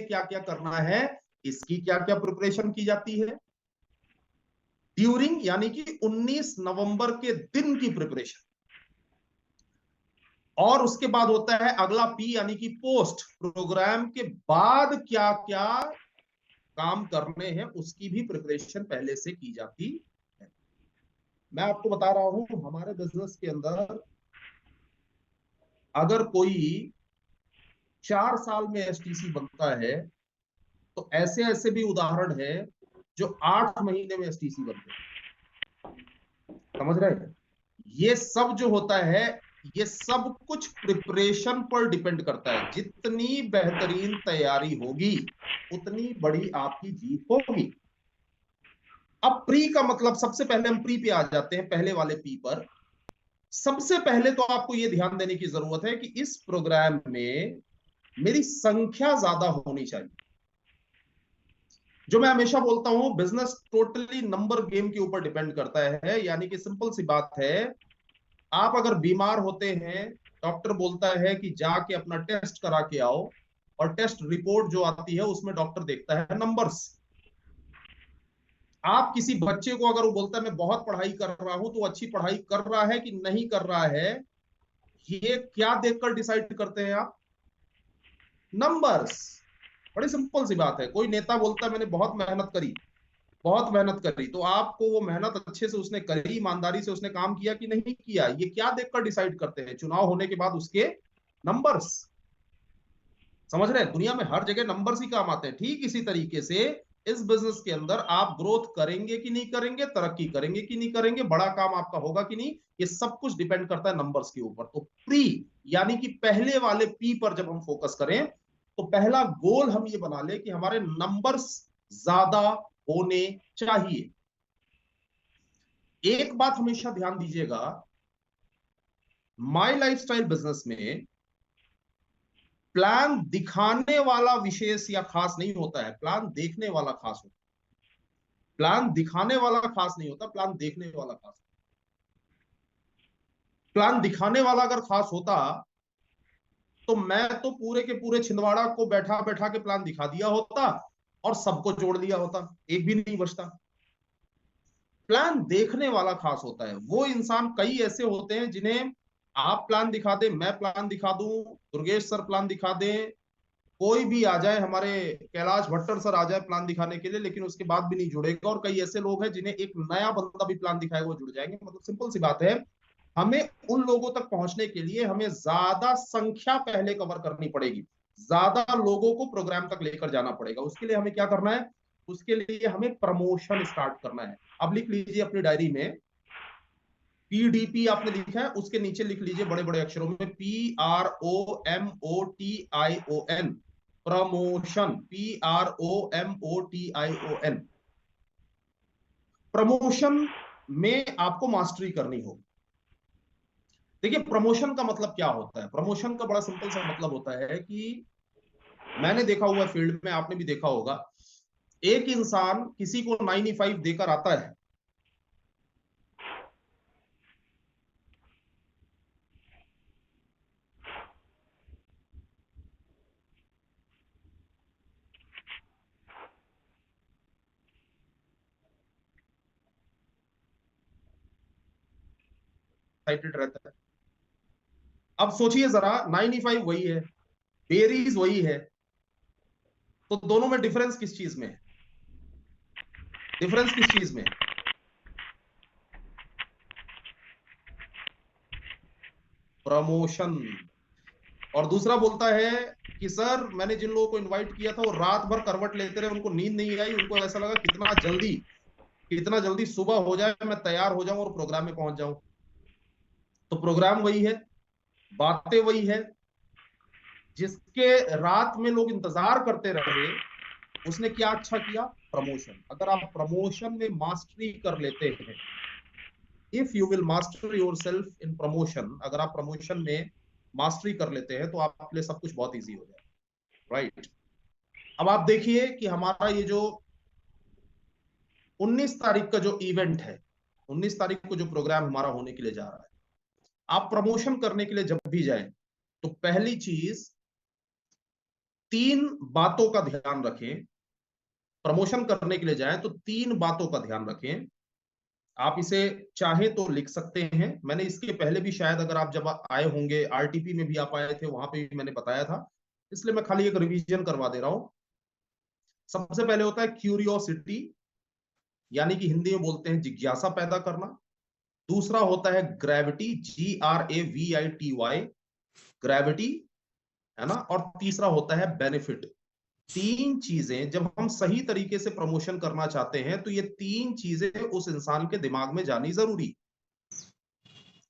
क्या क्या करना है, इसकी क्या क्या प्रिपरेशन की जाती है। ड्यूरिंग यानी कि 19 नवंबर के दिन की प्रिपरेशन। और उसके बाद होता है अगला पी यानी कि पोस्ट, प्रोग्राम के बाद क्या क्या काम करने हैं उसकी भी प्रिपरेशन पहले से की जाती है। मैं आपको बता रहा हूं हमारे बिजनेस के अंदर अगर कोई 4 साल में एसटीसी बनता है तो ऐसे ऐसे भी उदाहरण है जो 8 महीने में एसटीसी बनते हैं। समझ रहे हैं? ये सब जो होता है ये सब कुछ प्रिपरेशन पर डिपेंड करता है। जितनी बेहतरीन तैयारी होगी उतनी बड़ी आपकी जीत होगी। अब प्री का मतलब, सबसे पहले हम प्री पे आ जाते हैं, पहले वाले पी पर। सबसे पहले तो आपको यह ध्यान देने की जरूरत है कि इस प्रोग्राम में मेरी संख्या ज्यादा होनी चाहिए। जो मैं हमेशा बोलता हूं, बिजनेस टोटली नंबर गेम के ऊपर डिपेंड करता है। यानी कि सिंपल सी बात है, आप अगर बीमार होते हैं, डॉक्टर बोलता है कि जाके अपना टेस्ट करा के आओ, और टेस्ट रिपोर्ट जो आती है उसमें डॉक्टर देखता है नंबर्स। आप किसी बच्चे को अगर वो बोलता है मैं बहुत पढ़ाई कर रहा हूं, तो अच्छी पढ़ाई कर रहा है कि नहीं कर रहा है, ये क्या देखकर डिसाइड करते हैं आप? नंबर्स। बड़ी सिंपल सी बात है। कोई नेता बोलता है मैंने बहुत मेहनत करी, बहुत मेहनत करी, तो आपको वो मेहनत अच्छे से उसने करी, ईमानदारी से उसने काम किया कि नहीं किया, ये क्या देखकर डिसाइड करते हैं? चुनाव होने के बाद उसके नंबर्स। समझ रहे हैं? दुनिया में हर जगह नंबर्स ही काम आते हैं। ठीक इसी तरीके से इस बिजनेस के अंदर आप ग्रोथ करेंगे कि नहीं करेंगे, तरक्की करेंगे कि नहीं करेंगे, बड़ा काम आपका होगा कि नहीं, ये सब कुछ डिपेंड करता है नंबर्स के ऊपर। तो प्री यानी कि पहले वाले पी पर जब हम फोकस करें, तो पहला गोल हम ये बना ले कि हमारे नंबर्स ज्यादा होने चाहिए। एक बात हमेशा ध्यान दीजिएगा, माई लाइफस्टाइल बिजनेस में प्लान दिखाने वाला विशेष या खास नहीं होता है, प्लान देखने वाला खास होता है। प्लान दिखाने वाला खास नहीं होता, प्लान देखने वाला खास होता है। प्लान दिखाने वाला अगर खास होता तो मैं तो पूरे के पूरे छिंदवाड़ा को बैठा बैठा के प्लान दिखा दिया होता और सबको जोड़ लिया होता, एक भी नहीं बचता। प्लान देखने वाला खास होता है। वो इंसान, कई ऐसे होते हैं जिन्हें आप प्लान दिखा दें, मैं प्लान दिखा दूं, दुर्गेश सर प्लान दिखा दें, कोई भी आ जाए, हमारे कैलाश भट्टर सर आ जाए प्लान दिखाने के लिए, लेकिन उसके बाद भी नहीं जुड़ेगा। और कई ऐसे लोग हैं जिन्हें एक नया बंदा भी प्लान दिखाएगा वो जुड़ जाएंगे। मतलब सिंपल सी बात है, हमें उन लोगों तक पहुंचने के लिए हमें ज्यादा संख्या पहले कवर करनी पड़ेगी, ज्यादा लोगों को प्रोग्राम तक लेकर जाना पड़ेगा। उसके लिए हमें क्या करना है? उसके लिए हमें प्रमोशन स्टार्ट करना है। अब लिख लीजिए अपनी डायरी में, पीडीपी आपने लिखा है, उसके नीचे लिख लीजिए बड़े बड़े अक्षरों में PROMOTION, प्रमोशन। PROMOTION। प्रमोशन में आपको मास्टरी करनी होगी। देखिए, प्रमोशन का मतलब क्या होता है? प्रमोशन का बड़ा सिंपल सा मतलब होता है कि मैंने देखा हुआ फील्ड में, आपने भी देखा होगा, एक इंसान किसी को 95 देकर आता है, एक्साइटेड रहता है। अब सोचिए जरा, 95 वही है, बेरीज वही है, तो दोनों में डिफरेंस किस चीज में है? डिफरेंस किस चीज में है? प्रमोशन। और दूसरा बोलता है कि सर मैंने जिन लोगों को इनवाइट किया था वो रात भर करवट लेते रहे, उनको नींद नहीं आई, उनको ऐसा लगा कितना जल्दी सुबह हो जाए, मैं तैयार हो जाऊं और प्रोग्राम में पहुंच जाऊं। तो प्रोग्राम वही है, बातें वही है। जिसके रात में लोग इंतजार करते रहे, उसने क्या अच्छा किया? प्रमोशन। अगर आप प्रमोशन में मास्टरी कर लेते हैं, if you will master your self in promotion, अगर आप प्रमोशन में मास्टरी कर लेते हैं तो आपके लिए सब कुछ बहुत ईजी हो जाए। राइट। अब आप देखिए कि हमारा ये जो 19 तारीख का जो इवेंट है, 19 तारीख को जो प्रोग्राम हमारा होने के लिए जा रहा है, आप प्रमोशन करने के लिए जब भी जाएं तो पहली चीज 3 बातों का ध्यान रखें। प्रमोशन करने के लिए जाएं तो 3 बातों का ध्यान रखें। आप इसे चाहे तो लिख सकते हैं, मैंने इसके पहले भी शायद अगर आप जब आए होंगे आरटीपी में भी आप आए थे, वहां पे भी मैंने बताया था, इसलिए मैं खाली एक रिवीजन करवा दे रहा हूं। सबसे पहले होता है क्यूरियोसिटी, यानी कि हिंदी में बोलते हैं जिज्ञासा पैदा करना। दूसरा होता है ग्रेविटी, GRAVITY, ग्रेविटी, है ना। और तीसरा होता है बेनिफिट। 3 चीजें जब हम सही तरीके से प्रमोशन करना चाहते हैं तो ये 3 चीजें उस इंसान के दिमाग में जानी जरूरी।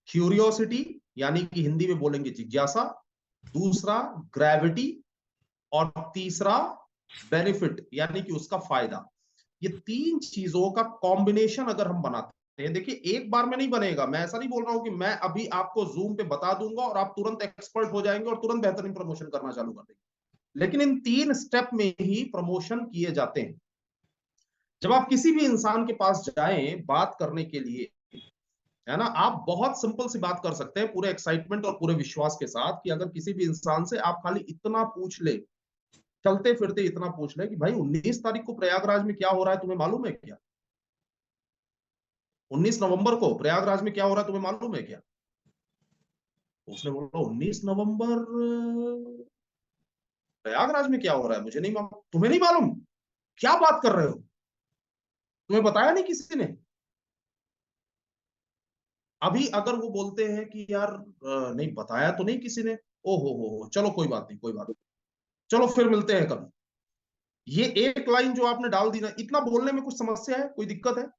क्यूरियोसिटी, यानी कि हिंदी में बोलेंगे जिज्ञासा, दूसरा ग्रेविटी, और तीसरा बेनिफिट, यानी कि उसका फायदा। ये 3 चीजों का कॉम्बिनेशन अगर हम बनाते हैं, देखिए एक बार में नहीं बनेगा। मैं ऐसा नहीं बोल रहा हूं कि मैं अभी आपको जूम पे बता दूंगा और आप तुरंत एक्सपर्ट हो जाएंगे और तुरंत बेहतरीन प्रमोशन करना चालू कर देंगे, लेकिन इन 3 स्टेप में ही प्रमोशन किए जाते हैं। जब आप किसी भी इंसान के पास जाएं बात करने के लिए, है ना, आप बहुत सिंपल सी बात कर सकते हैं पूरे एक्साइटमेंट और पूरे विश्वास के साथ कि अगर किसी भी इंसान से आप खाली इतना पूछ ले, चलते फिरते इतना पूछ ले कि भाई 19 तारीख को प्रयागराज में क्या हो रहा है तुम्हें मालूम है क्या? 19 नवंबर को प्रयागराज में क्या हो रहा है तुम्हें मालूम है क्या? उसने बोला 19 नवंबर प्रयागराज में क्या हो रहा है मुझे नहीं मालूम। तुम्हें नहीं मालूम? क्या बात कर रहे हो, तुम्हें बताया नहीं किसी ने? अभी अगर वो बोलते हैं कि यार नहीं बताया तो नहीं किसी ने, ओ हो, चलो कोई बात नहीं, कोई बात नहीं, चलो फिर मिलते हैं कभी। ये एक लाइन जो आपने डाल दी ना, इतना बोलने में कुछ समस्या है, कोई दिक्कत है?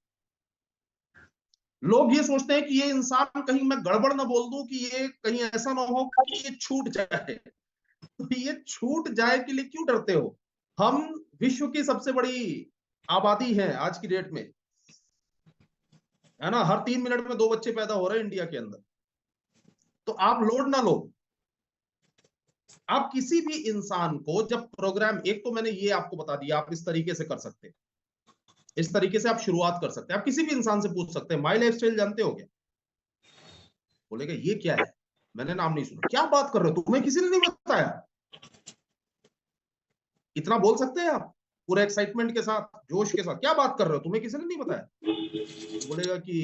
लोग ये सोचते हैं कि ये इंसान कहीं मैं गड़बड़ ना बोल दूं, कि ये कहीं ऐसा ना हो कि ये छूट जाए। तो ये छूट जाए के लिए क्यों डरते हो? हम विश्व की सबसे बड़ी आबादी है आज की डेट में, है ना। हर 3 मिनट में 2 बच्चे पैदा हो रहे हैं इंडिया के अंदर। तो आप लोड ना लो। आप किसी भी इंसान को जब प्रोग्राम, एक तो मैंने ये आपको बता दिया, आप इस तरीके से कर सकते हैं, इस तरीके से आप शुरुआत कर सकते हैं। आप किसी भी इंसान से पूछ सकते हैं माई लाइफ स्टाइल जानते हो क्या? बोलेगा ये क्या है, मैंने नाम नहीं सुना। क्या बात कर रहे हो, तुम्हें किसी ने नहीं बताया? इतना बोल सकते हैं आप पूरे एक्साइटमेंट के साथ, जोश के साथ, क्या बात कर रहे हो, तुम्हें किसी ने नहीं बताया? तो बोलेगा कि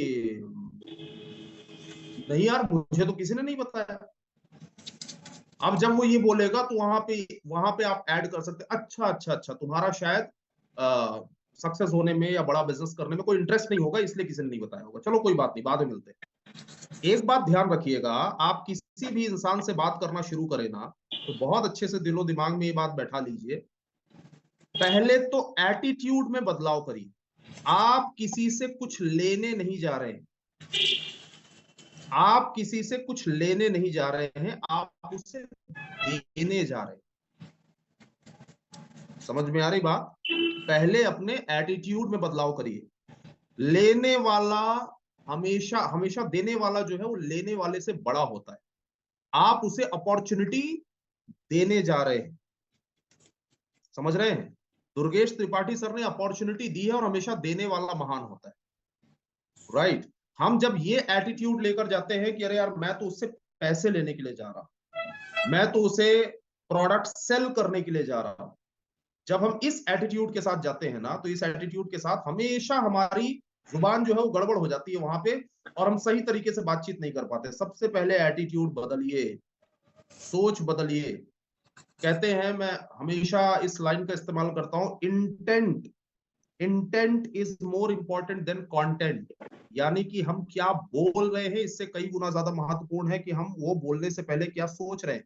नहीं यार मुझे तो किसी ने नहीं बताया। अब जब वो ये बोलेगा तो वहां पे आप ऐड कर सकते हैं, अच्छा अच्छा अच्छा, तुम्हारा शायद सक्सेस होने में या बड़ा बिजनेस करने में कोई इंटरेस्ट नहीं होगा, इसलिए किसी ने नहीं बताया होगा। चलो कोई बात नहीं, बाद में मिलते हैं। एक बात ध्यान रखिएगा, आप किसी भी इंसान से बात करना शुरू करें ना, तो बहुत अच्छे से दिलो दिमाग में ये बात बैठा लीजिए। पहले तो एटीट्यूड में बदलाव करिए। आप किसी से कुछ लेने नहीं जा रहे हैं, आप किसी से कुछ लेने नहीं जा रहे हैं, आप उसे देने जा रहे हैं। समझ में आ रही बात? पहले अपने एटीट्यूड में बदलाव करिए। लेने वाला हमेशा हमेशा, देने वाला जो है वो लेने वाले से बड़ा होता है। आप उसे अपॉर्चुनिटी देने जा रहे हैं, समझ रहे हैं? दुर्गेश त्रिपाठी सर ने अपॉर्चुनिटी दी है और हमेशा देने वाला महान होता है, राइट। हम जब ये एटीट्यूड लेकर जाते हैं कि अरे यार मैं तो उससे पैसे लेने के लिए जा रहा हूं, मैं तो उसे प्रोडक्ट सेल करने के लिए जा रहा हूं, जब हम इस एटीट्यूड के साथ जाते हैं ना, तो इस एटीट्यूड के साथ हमेशा हमारी जुबान जो है वो गड़बड़ हो जाती है वहां पे, और हम सही तरीके से बातचीत नहीं कर पाते। सबसे पहले एटीट्यूड बदलिए, सोच बदलिए। कहते हैं, मैं हमेशा इस लाइन का इस्तेमाल करता हूं, intent, intent is more important than content. यानी कि हम क्या बोल रहे हैं इससे कई गुना ज्यादा महत्वपूर्ण है कि हम वो बोलने से पहले क्या सोच रहे हैं।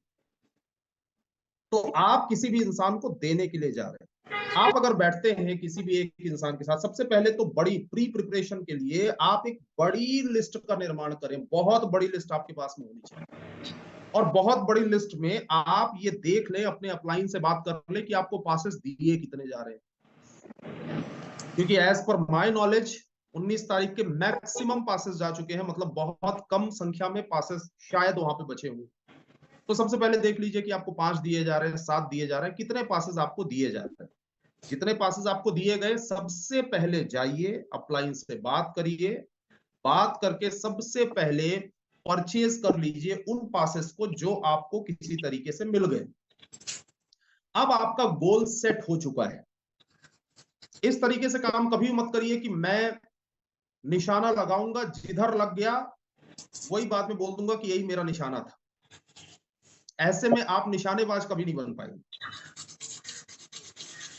तो आप किसी भी इंसान को देने के लिए जा रहे हैं। आप अगर बैठते हैं किसी भी एक इंसान के साथ, सबसे पहले तो बड़ी प्री प्रिपरेशन के लिए आप एक बड़ी लिस्ट का निर्माण करें। बहुत बड़ी लिस्ट आपके पास में होनी चाहिए, और बहुत बड़ी लिस्ट में आप ये देख लें, अपने अपलाइन से बात कर लें कि आपको पासेस दिए कितने जा रहे हैं। क्योंकि एज पर माय नॉलेज 19 तारीख के मैक्सिमम पासेस जा चुके हैं, मतलब बहुत कम संख्या में पासेस शायद वहां पे बचे हुए। तो सबसे पहले देख लीजिए कि आपको 5 दिए जा रहे हैं, 7 दिए जा रहे हैं, कितने पासेस आपको दिए जा रहे हैं। जितने पासेस आपको दिए गए, सबसे पहले जाइए अपलाइन से बात करिए, बात करके सबसे पहले परचेज कर लीजिए उन पासेस को जो आपको किसी तरीके से मिल गए। अब आपका गोल सेट हो चुका है। इस तरीके से काम कभी मत करिए कि मैं निशाना लगाऊंगा, जिधर लग गया वही बाद में बोल दूंगा कि यही मेरा निशाना था। ऐसे में आप निशानेबाज कभी नहीं बन पाएंगे।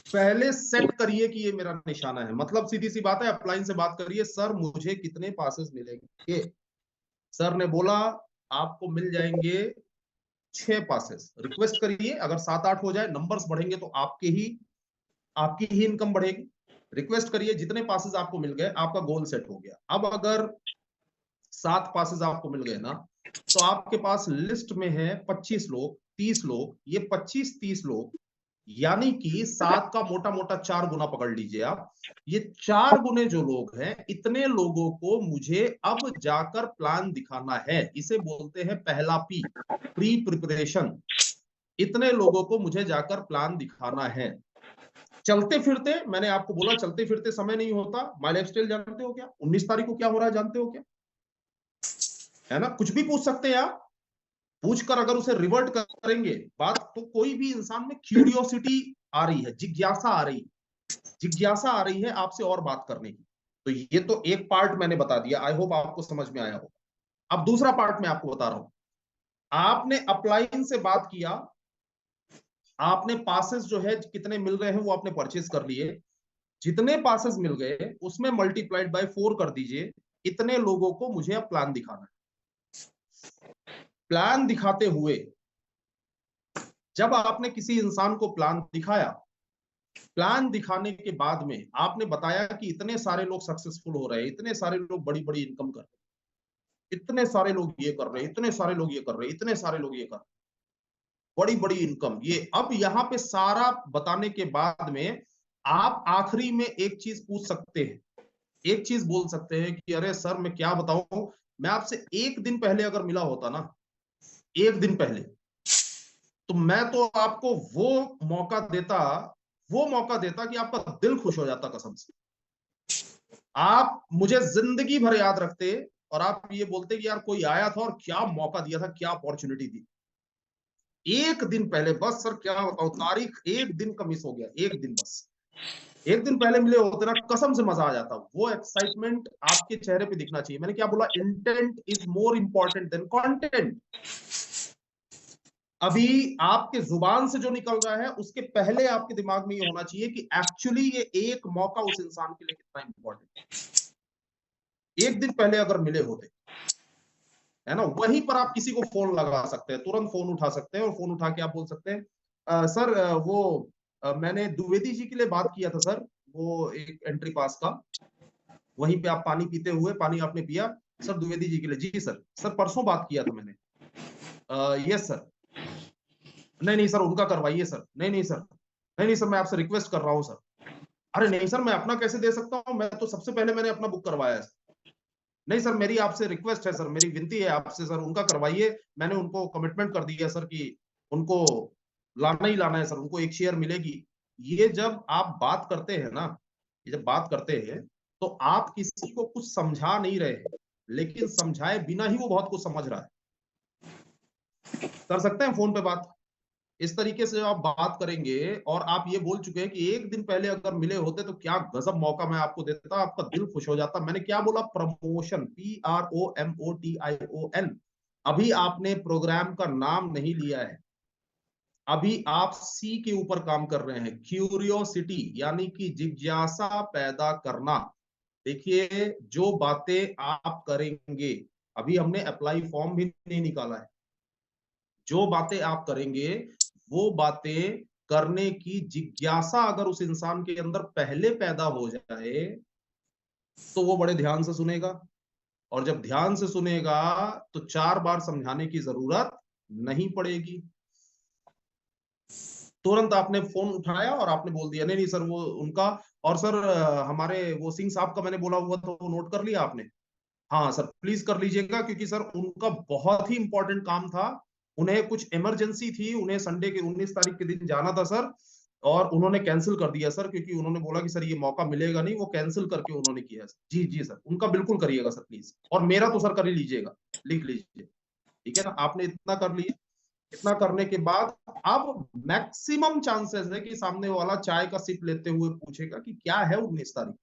पहले सेट करिए कि ये मेरा निशाना है। मतलब सीधी सी बात है, अपलाइन से बात करिए, सर मुझे कितने पासेस मिलेंगे। सर ने बोला आपको मिल जाएंगे 6 पासेस। रिक्वेस्ट करिए, अगर 7-8 हो जाए, नंबर्स बढ़ेंगे तो आपकी ही इनकम बढ़ेगी। रिक्वेस्ट करिए, जितने पासेस आपको मिल गए आपका गोल सेट हो गया। अब अगर 7 पासेस आपको मिल गए ना, तो आपके पास लिस्ट में है 25 लोग, 30 लोग। ये 25-30 लोग, यानी कि 7 का मोटा मोटा 4 गुना पकड़ लीजिए आप। ये 4 गुने जो लोग हैं, इतने लोगों को मुझे अब जाकर प्लान दिखाना है। इसे बोलते हैं पहला पी, प्री प्रिपरेशन। इतने लोगों को मुझे जाकर प्लान दिखाना है। चलते फिरते, मैंने आपको बोला चलते फिरते समय नहीं होता। माय लाइफस्टाइल जानते हो क्या? 19 तारीख को क्या हो रहा है जानते हो क्या? है ना, कुछ भी पूछ सकते हैं आप। पूछकर अगर उसे रिवर्ट करेंगे बात, तो कोई भी इंसान में क्यूरियोसिटी आ रही है, जिज्ञासा आ रही है आपसे और बात करने की। तो ये तो एक पार्ट मैंने बता दिया, आई होप आपको समझ में आया हो। अब दूसरा पार्ट मैं आपको बता रहा हूं। आपने अपलाइन से बात किया, आपने पासेस जो है कितने मिल रहे हैं वो आपने परचेज कर लिए। जितने पासेस मिल गए उसमें मल्टीप्लाइड बाय 4 कर दीजिए। इतने लोगों को मुझे अब प्लान दिखाना है। प्लान दिखाते हुए, जब आपने किसी इंसान को प्लान दिखाया, प्लान दिखाने के बाद में आपने बताया कि इतने सारे लोग सक्सेसफुल हो रहे हैं, इतने सारे लोग बड़ी बड़ी इनकम कर रहे हैं, इतने सारे लोग ये कर रहे हैं, इतने सारे लोग ये कर रहे हैं, इतने सारे लोग ये कर रहे हैं, बड़ी बड़ी इनकम ये। अब यहाँ पे सारा बताने के बाद में आप आखिरी में एक चीज पूछ सकते हैं, एक चीज बोल सकते हैं कि अरे सर मैं क्या बताऊं, मैं आपसे एक दिन पहले अगर मिला होता ना, एक दिन पहले, तो मैं तो आपको वो मौका देता कि आपका दिल खुश हो जाता कसम से। आप मुझे जिंदगी भर याद रखते और आप ये बोलते कि यार कोई आया था और क्या मौका दिया था, क्या अपॉर्चुनिटी दी। एक दिन पहले, बस सर क्या बताऊं, तारीख एक दिन का मिस हो गया, एक दिन बस। एक दिन पहले मिले होते ना, कसम से मजा आ जाता। वो एक्साइटमेंट आपके चेहरे पे दिखना चाहिए। मैंने क्या बोला, intent is more important than content. अभी आपके जुबान से जो निकल रहा है उसके पहले आपके दिमाग में ये होना चाहिए कि एक्चुअली ये एक मौका उस इंसान के लिए कितना इंपॉर्टेंट है। एक दिन पहले अगर मिले होते, है ना, वहीं पर आप किसी को फोन लगा सकते हैं, तुरंत फोन उठा सकते हैं और फोन उठा के आप बोल सकते हैं सर मैंने द्विवेदी जी के लिए बात किया था सर, वो एक एंट्री पास का, वहीं पे आप पानी पीते हुए, पानी आपने पिया, सर द्विवेदी जी के लिए। जी सर परसों बात किया था मैंने। Yes sir. नहीं नहीं सर उनका करवाइए सर। नहीं नहीं सर, नहीं नहीं सर मैं आपसे रिक्वेस्ट कर रहा हूँ सर। अरे नहीं सर मैं अपना कैसे दे सकता हूँ, मैं तो सबसे पहले मैंने अपना बुक करवाया है। नहीं सर मेरी आपसे रिक्वेस्ट है सर, मेरी विनती है आपसे सर, उनका करवाइए। मैंने उनको कमिटमेंट कर दिया सर कि उनको लाना ही लाना है सर, उनको एक शेयर मिलेगी। ये जब आप बात करते हैं ना, ये जब बात करते हैं तो आप किसी को कुछ समझा नहीं रहे हैं, लेकिन समझाए बिना ही वो बहुत कुछ समझ रहा है। कर सकते हैं फोन पे बात। इस तरीके से आप बात करेंगे और आप ये बोल चुके हैं कि एक दिन पहले अगर मिले होते तो क्या गजब मौका मैं आपको देता, आपका दिल खुश हो जाता। मैंने क्या बोला, प्रमोशन, PROMOTION। अभी आपने प्रोग्राम का नाम नहीं लिया है, अभी आप सी के ऊपर काम कर रहे हैं, क्यूरियोसिटी, यानी कि जिज्ञासा पैदा करना। देखिए जो बातें आप करेंगे, अभी हमने अप्लाई फॉर्म भी नहीं निकाला है, जो बातें आप करेंगे वो बातें करने की जिज्ञासा अगर उस इंसान के अंदर पहले पैदा हो जाए तो वो बड़े ध्यान से सुनेगा। और जब ध्यान से सुनेगा तो 4 बार समझाने की जरूरत नहीं पड़ेगी। तुरंत आपने फोन उठाया और आपने बोल दिया नहीं नहीं सर वो उनका, और सर हमारे वो सिंह साहब का मैंने बोला हुआ तो वो नोट कर लिया आपने। हाँ सर प्लीज कर लीजिएगा, क्योंकि सर उनका बहुत ही इंपॉर्टेंट काम था, उन्हें कुछ इमरजेंसी थी, उन्हें संडे के 19 तारीख के दिन जाना था सर, और उन्होंने कैंसिल कर दिया सर, क्योंकि उन्होंने बोला कि सर ये मौका मिलेगा नहीं, वो कैंसिल करके उन्होंने किया सर। जी जी सर उनका बिल्कुल करिएगा सर प्लीज, और मेरा तो सर कर ही लीजिएगा, लिख लीजिए। ठीक है ना, आपने इतना कर लिया। इतना करने के बाद अब मैक्सिमम चांसेस है कि सामने वाला चाय का सिप लेते हुए पूछेगा कि क्या है 19 तारीख,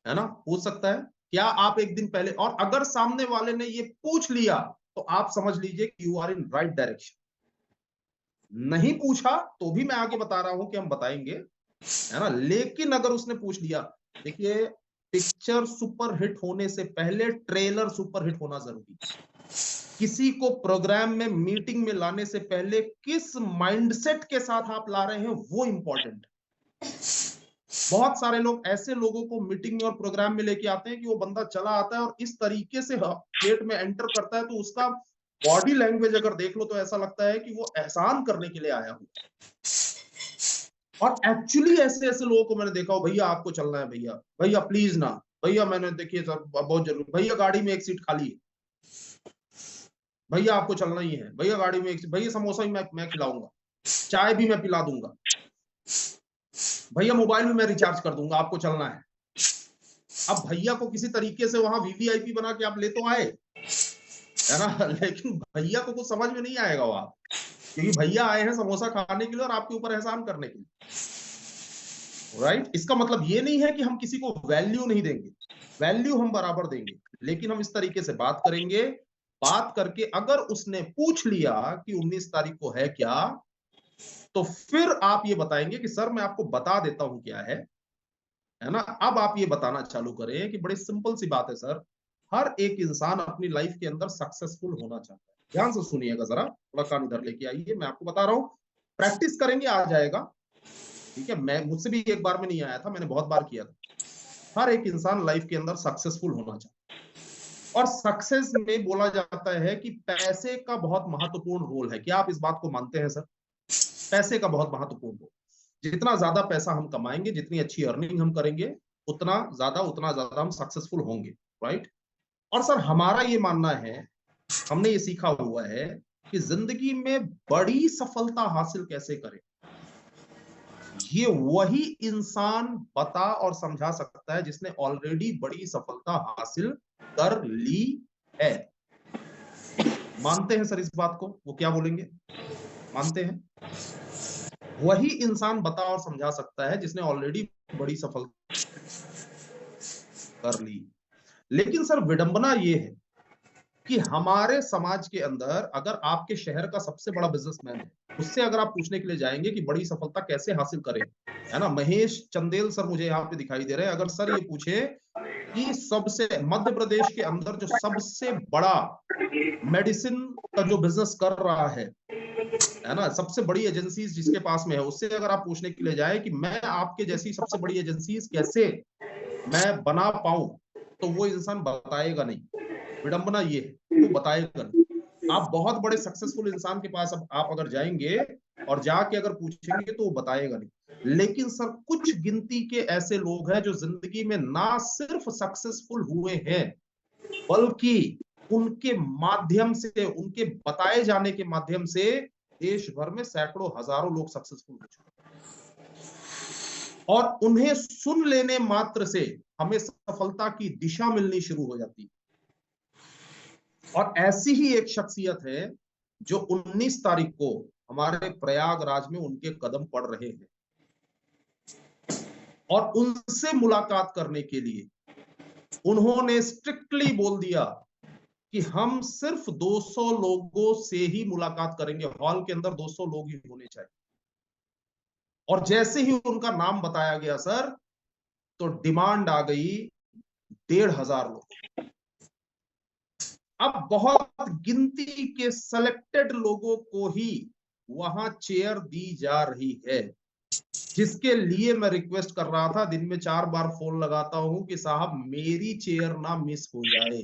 है ना, पूछ सकता है। क्या आप एक दिन पहले, और अगर सामने वाले ने ये पूछ लिया तो आप समझ लीजिए कि you are in right direction. नहीं पूछा तो भी मैं आगे बता रहा हूं कि हम बताएंगे, है ना, लेकिन अगर उसने पूछ लिया, देखिए पिक्चर सुपर हिट होने से पहले ट्रेलर सुपर हिट होना जरूरी है। किसी को प्रोग्राम में, मीटिंग में लाने से पहले किस माइंडसेट के साथ आप ला रहे हैं वो इंपॉर्टेंट है। बहुत सारे लोग ऐसे लोगों को मीटिंग में और प्रोग्राम में लेके आते हैं कि वो बंदा चला आता है और इस तरीके से गेट में एंटर करता है तो उसका बॉडी लैंग्वेज अगर देख लो तो ऐसा लगता है कि वो एहसान करने के लिए आया हो। और एक्चुअली ऐसे ऐसे लोगों को मैंने देखा हो, भैया आपको चलना है, भैया भैया प्लीज ना, भैया मैंने देखिए सर बहुत जरूरी, भैया गाड़ी में एक सीट खाली है, भैया आपको चलना ही है, भैया गाड़ी में एक, भैया समोसा भी मैं खिलाऊंगा, चाय भी मैं पिला दूंगा, भैया मोबाइल भी मैं रिचार्ज कर दूंगा, आपको चलना है। अब भैया को किसी तरीके से वहां वीवीआईपी बना के आप ले तो आए, है ना, लेकिन भैया को कुछ समझ में नहीं आएगा वहां, क्योंकि भैया आए हैं समोसा खाने के लिए और आपके ऊपर एहसान करने के लिए। राइट, इसका मतलब ये नहीं है कि हम किसी को वैल्यू नहीं देंगे, वैल्यू हम बराबर देंगे, लेकिन हम इस तरीके से बात करेंगे। बात करके अगर उसने पूछ लिया कि 19 तारीख को है क्या, तो फिर आप ये बताएंगे कि सर मैं आपको बता देता हूं क्या है ना। अब आप ये बताना चालू करें कि बड़ी सिंपल सी बात है सर, हर एक इंसान अपनी लाइफ के अंदर सक्सेसफुल होना चाहता है। ध्यान से सुनिएगा जरा, थोड़ा कान इधर लेके आइए, मैं आपको बता रहा हूं, प्रैक्टिस करेंगे आ जाएगा। ठीक है, मैं मुझसे भी एक बार में नहीं आया था, मैंने बहुत बार किया था। हर एक इंसान लाइफ के अंदर सक्सेसफुल होना चाहता है, और सक्सेस में बोला जाता है कि पैसे का बहुत महत्वपूर्ण रोल है। क्या आप इस बात को मानते हैं सर? पैसे का बहुत महत्वपूर्ण रोल, जितना ज्यादा पैसा हम कमाएंगे, जितनी अच्छी अर्निंग हम करेंगे, उतना ज्यादा हम सक्सेसफुल होंगे। राइट। और सर हमारा ये मानना है, हमने ये सीखा हुआ है कि जिंदगी में बड़ी सफलता हासिल कैसे करें, ये वही इंसान बता और समझा सकता है जिसने ऑलरेडी बड़ी सफलता हासिल कर ली है। मानते हैं सर इस बात को? वो क्या बोलेंगे, मानते हैं? वही इंसान बता और समझा सकता है जिसने ऑलरेडी बड़ी सफलता कर ली। लेकिन सर विडंबना ये है कि हमारे समाज के अंदर अगर आपके शहर का सबसे बड़ा बिजनेसमैन है, उससे अगर आप पूछने के लिए जाएंगे कि बड़ी सफलता कैसे हासिल करें, है ना, महेश चंदेल सर मुझे यहाँ पे दिखाई दे रहे हैं, अगर सर ये पूछे कि सबसे, मध्य प्रदेश के अंदर जो सबसे बड़ा मेडिसिन का जो बिजनेस कर रहा है ना, सबसे बड़ी एजेंसी जिसके पास में है, उससे अगर आप पूछने के लिए जाए कि मैं आपके जैसी सबसे बड़ी एजेंसी कैसे मैं बना पाऊं, तो वो इंसान बताएगा नहीं। विडंबना ये है, वो बताएगा नहीं। आप बहुत बड़े सक्सेसफुल इंसान के पास अब आप अगर जाएंगे और जाके अगर पूछेंगे तो वो बताएगा नहीं। लेकिन सर कुछ गिनती के ऐसे लोग हैं जो जिंदगी में ना सिर्फ सक्सेसफुल हुए हैं, बल्कि उनके माध्यम से, उनके बताए जाने के माध्यम से देश भर में सैकड़ों हजारों लोग सक्सेसफुल हो चुके हैं। और उन्हें सुन लेने मात्र से हमें सफलता की दिशा मिलनी शुरू हो जाती है। और ऐसी ही एक शख्सियत है जो 19 तारीख को हमारे प्रयागराज में उनके कदम पड़ रहे हैं, और उनसे मुलाकात करने के लिए उन्होंने स्ट्रिक्टली बोल दिया कि हम सिर्फ 200 लोगों से ही मुलाकात करेंगे, हॉल के अंदर 200 लोग ही होने चाहिए। और जैसे ही उनका नाम बताया गया सर, तो डिमांड आ गई 1,500 लोग। अब बहुत गिनती के सेलेक्टेड लोगों को ही वहां चेयर दी जा रही है, जिसके लिए मैं रिक्वेस्ट कर रहा था, दिन में 4 बार फोन लगाता हूं कि साहब मेरी चेयर ना मिस हो जाए,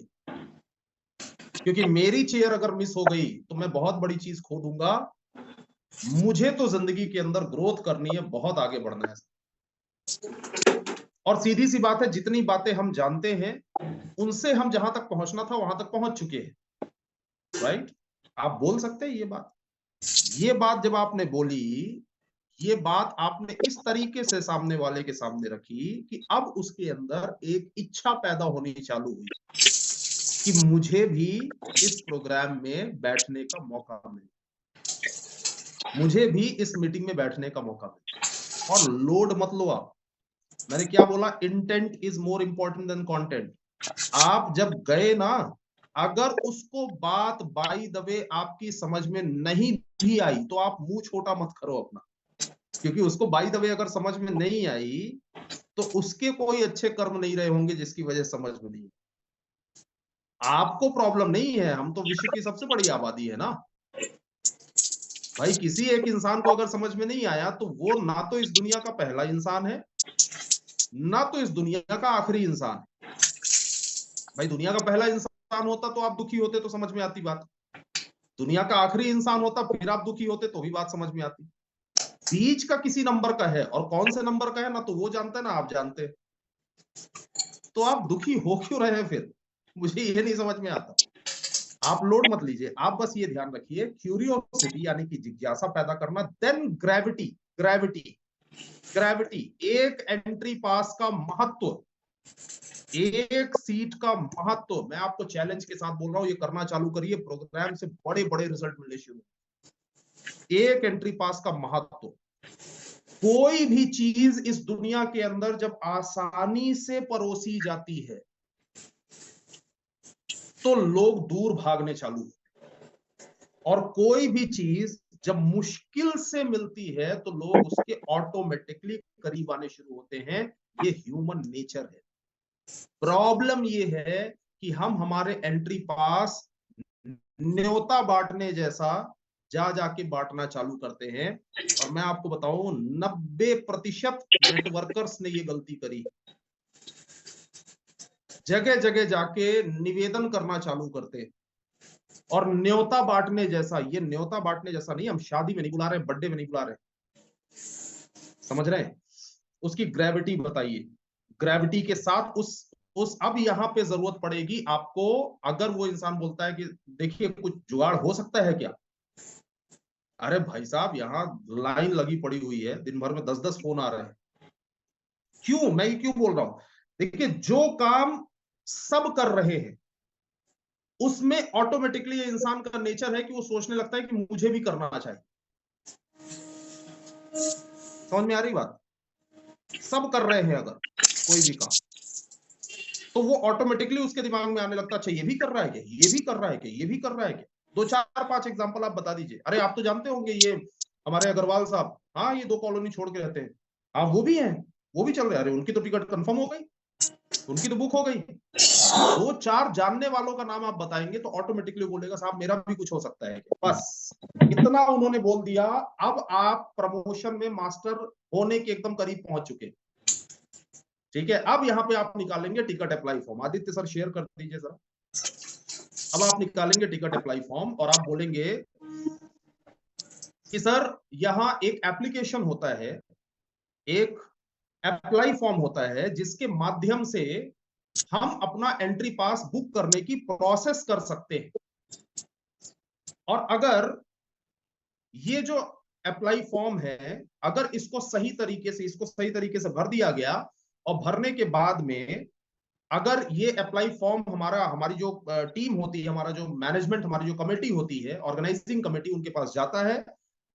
क्योंकि मेरी चेयर अगर मिस हो गई तो मैं बहुत बड़ी चीज खो दूंगा। मुझे तो जिंदगी के अंदर ग्रोथ करनी है, बहुत आगे बढ़ना है। और सीधी सी बात है, जितनी बातें हम जानते हैं उनसे हम जहां तक पहुंचना था वहां तक पहुंच चुके हैं। राइट, आप बोल सकते हैं ये बात जब आपने बोली, ये बात आपने इस तरीके से सामने वाले के सामने रखी कि अब उसके अंदर एक इच्छा पैदा होनी चालू हुई कि मुझे भी इस प्रोग्राम में बैठने का मौका मिले, मुझे भी इस मीटिंग में बैठने का मौका मिले। और लोड मत लो आप। मैंने क्या बोला, intent is more important than content. आप जब गए ना, अगर उसको बात बाय द वे आपकी समझ में नहीं भी आई तो आप मुंह छोटा मत करो अपना, क्योंकि उसको बाय द वे अगर समझ में नहीं आई तो उसके कोई अच्छे कर्म नहीं रहे होंगे जिसकी वजह समझ में नहीं। आपको प्रॉब्लम नहीं है, हम तो विश्व की सबसे बड़ी आबादी है ना भाई। किसी एक इंसान को अगर समझ में नहीं आया तो वो ना तो इस दुनिया का पहला इंसान है, ना तो इस दुनिया का आखिरी इंसान है। भाई दुनिया का पहला इंसान होता तो आप दुखी होते तो समझ में आती बात, दुनिया का आखिरी इंसान होता फिर आप दुखी होते तो भी बात समझ में आती। बीच का किसी नंबर का है, और कौन से नंबर का है ना तो वो जानते हैं ना आप जानते हैं, तो आप दुखी हो क्यों रहे हैं फिर, मुझे ये नहीं समझ में आता। आप लोड मत लीजिए, आप बस ये ध्यान रखिए, क्यूरियोसिटी यानी कि जिज्ञासा पैदा करना, देन ग्रेविटी। ग्रेविटी ग्रेविटी एक एंट्री पास का महत्व, एक सीट का महत्व। मैं आपको चैलेंज के साथ बोल रहा हूं, ये करना चालू करिए, प्रोग्राम से बड़े बड़े रिजल्ट मिलने शुरू। एक एंट्री पास का महत्व। कोई भी चीज इस दुनिया के अंदर जब आसानी से परोसी जाती है तो लोग दूर भागने चालू होते हैं, और कोई भी चीज जब मुश्किल से मिलती है तो लोग उसके ऑटोमेटिकली करीब आने शुरू होते हैं। ये ह्यूमन नेचर है। प्रॉब्लम ये है कि हम हमारे एंट्री पास न्योता बांटने जैसा जा जाके बांटना चालू करते हैं। और मैं आपको बताऊं 90% नेटवर्कर्स ने ये गलती करी। जगह जगह जाके निवेदन करना चालू करते हैं, और न्योता बांटने जैसा, ये न्योता बांटने जैसा नहीं, हम शादी में नहीं बुला रहे, बर्थडे में नहीं बुला रहे, समझ रहे हैं। उसकी ग्रेविटी बताइए, ग्रेविटी के साथ उस अब यहां पे जरूरत पड़ेगी आपको। अगर वो इंसान बोलता है कि देखिए कुछ जुगाड़ हो सकता है क्या, अरे भाई साहब यहाँ लाइन लगी पड़ी हुई है, दिन भर में 10-10 फोन आ रहे हैं। क्यों, मैं क्यों बोल रहा हूं, देखिए जो काम सब कर रहे हैं उसमें ऑटोमेटिकली इंसान का नेचर है कि वो सोचने लगता है कि मुझे भी करना चाहिए। समझ में आ रही बात, सब कर रहे हैं अगर कोई भी काम, तो वो ऑटोमेटिकली उसके दिमाग में आने लगता है, अच्छा ये भी कर रहा है क्या, ये भी कर रहा है क्या, ये भी कर रहा है क्या। 2-4-5 एग्जांपल आप बता दीजिए। अरे आप तो जानते होंगे ये हमारे अग्रवाल साहब, हाँ ये 2 कॉलोनी छोड़ के रहते हैं, हाँ वो भी हैं, वो भी चल रहे हैं। अरे उनकी तो टिकट कंफर्म हो गई, उनकी तो बुक हो गई। 2-4 जानने वालों का नाम आप बताएंगे तो ऑटोमेटिकली बोलेगा साहब मेरा भी कुछ हो सकता है। बस इतना उन्होंने बोल दिया, अब आप प्रमोशन में मास्टर होने के एकदम करीब पहुंच चुके। ठीक है, अब यहां पे आप निकालेंगे ticket apply form. Aditya sir share कर दीजिए जरा। अब आप निकालेंगे टिकट अप्लाई फॉर्म और आप बोलेंगे कि सर यहां एक एप्लीकेशन होता है, एक अप्लाई फॉर्म होता है जिसके माध्यम से हम अपना एंट्री पास बुक करने की प्रोसेस कर सकते हैं। और अगर ये जो अप्लाई फॉर्म है, अगर इसको सही तरीके से भर दिया गया, और भरने के बाद में अगर ये अप्लाई फॉर्म हमारी जो टीम होती है, हमारा जो मैनेजमेंट, हमारी जो कमेटी होती है, ऑर्गेनाइजिंग कमेटी, उनके पास जाता है,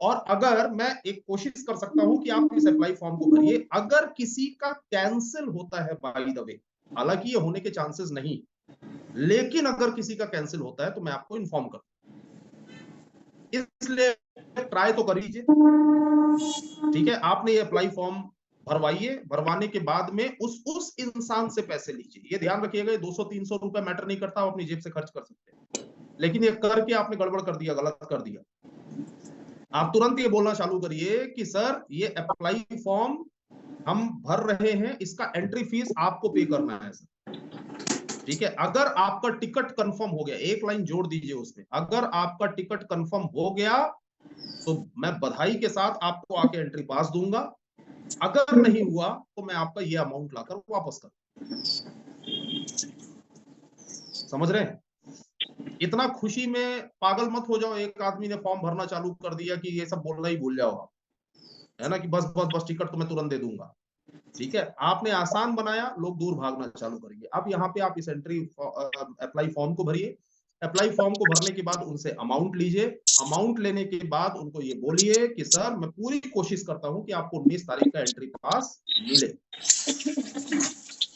और अगर मैं एक कोशिश कर सकता हूं कि आप इस अप्लाई फॉर्म को भरिए, अगर किसी का कैंसिल होता है बाय द वे, हालांकि ये होने के चांसेस नहीं, लेकिन अगर किसी का कैंसिल होता है तो मैं आपको इन्फॉर्म कर, इसलिए ट्राई तो कर लीजिए। ठीक है, आपने ये अप्लाई फॉर्म भरवाइए, भरवाने के बाद में उस इंसान से पैसे लीजिए। ये ध्यान रखिएगा, 200-300 रुपए मैटर नहीं करता, आप अपनी जेब से खर्च कर सकते हैं, लेकिन ये करके आपने गड़बड़ कर दिया, गलत कर दिया, आप तुरंत ये बोलना चालू करिए कि सर ये अप्लाई फॉर्म हम भर रहे हैं, इसका एंट्री फीस आपको पे करना है सर। ठीक है, अगर आपका टिकट कंफर्म हो गया, एक लाइन जोड़ दीजिए उसमें, अगर आपका टिकट कंफर्म हो गया तो मैं बधाई के साथ आपको आके एंट्री पास दूंगा, अगर नहीं हुआ तो मैं आपका ये अमाउंट लाकर वापस कर। समझ रहे हैं, इतना खुशी में पागल मत हो जाओ, एक आदमी ने फॉर्म भरना चालू कर दिया कि ये सब बोलना ही भूल जाओ आप, है ना, कि बस बस बस टिकट तो मैं तुरंत दे दूंगा। ठीक है, आपने आसान बनाया, लोग दूर भागना चालू करेंगे। अब यहाँ पे आप इस अप्लाई फॉर्म को भरिए। अप्लाई फॉर्म को भरने के बाद उनसे अमाउंट लीजिए। अमाउंट लेने के बाद उनको ये बोलिए कि सर मैं पूरी कोशिश करता हूं कि आपको 19 तारीख का एंट्री पास मिले।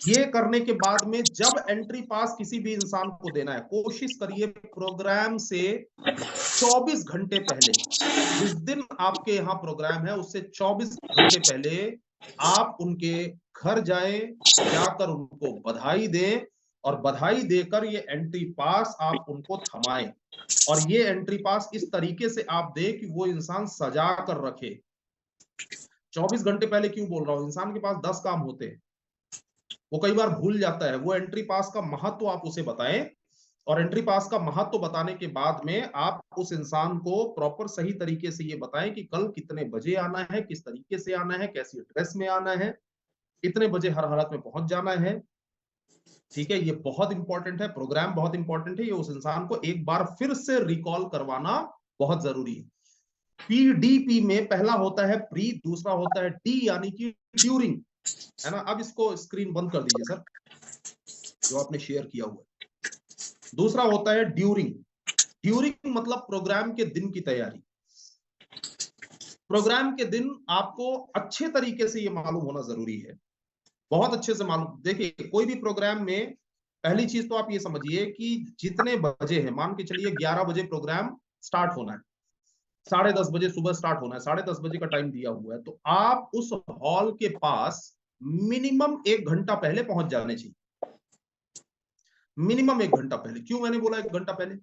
ये करने के बाद में जब एंट्री पास किसी भी इंसान को देना है, कोशिश करिए प्रोग्राम से 24 घंटे पहले, जिस दिन आपके यहाँ प्रोग्राम है उससे 24 घंटे पहले आप उनके घर जाएं, जाकर उनको बधाई दें, और बधाई देकर ये एंट्री पास आप उनको थमाएं। और ये एंट्री पास इस तरीके से आप दें कि वो इंसान सजा कर रखे। 24 घंटे पहले क्यों बोल रहा हूं, इंसान के पास 10 काम होते हैं, वो कई बार भूल जाता है। वो एंट्री पास का महत्व आप उसे बताएं, और एंट्री पास का महत्व बताने के बाद में आप उस इंसान को प्रॉपर सही तरीके से ये बताएं कि कल कितने बजे आना है, किस तरीके से आना है, कैसी ड्रेस में आना है, इतने बजे हर हालत में पहुंच जाना है। ठीक है, ये बहुत इंपॉर्टेंट है, प्रोग्राम बहुत इंपॉर्टेंट है, ये उस इंसान को एक बार फिर से रिकॉल करवाना बहुत जरूरी है। पीडीपी में पहला होता है प्री, दूसरा होता है डी यानी कि ड्यूरिंग, है ना। अब इसको स्क्रीन बंद कर दीजिए सर, जो आपने शेयर किया हुआ है। दूसरा होता है ड्यूरिंग। ड्यूरिंग मतलब प्रोग्राम के दिन की तैयारी। प्रोग्राम के दिन आपको अच्छे तरीके से ये मालूम होना जरूरी है, बहुत अच्छे से मालूम। देखिए कोई भी प्रोग्राम में पहली चीज तो आप ये समझिए कि जितने बजे है, मान के चलिए 11 बजे प्रोग्राम स्टार्ट होना है, 10:30 बजे सुबह स्टार्ट होना है, 10:30 बजे का टाइम दिया हुआ है, तो आप उस हॉल के पास मिनिमम 1 घंटा पहले पहुंच जाने चाहिए। मिनिमम 1 घंटा पहले। क्यों मैंने बोला 1 घंटा पहले,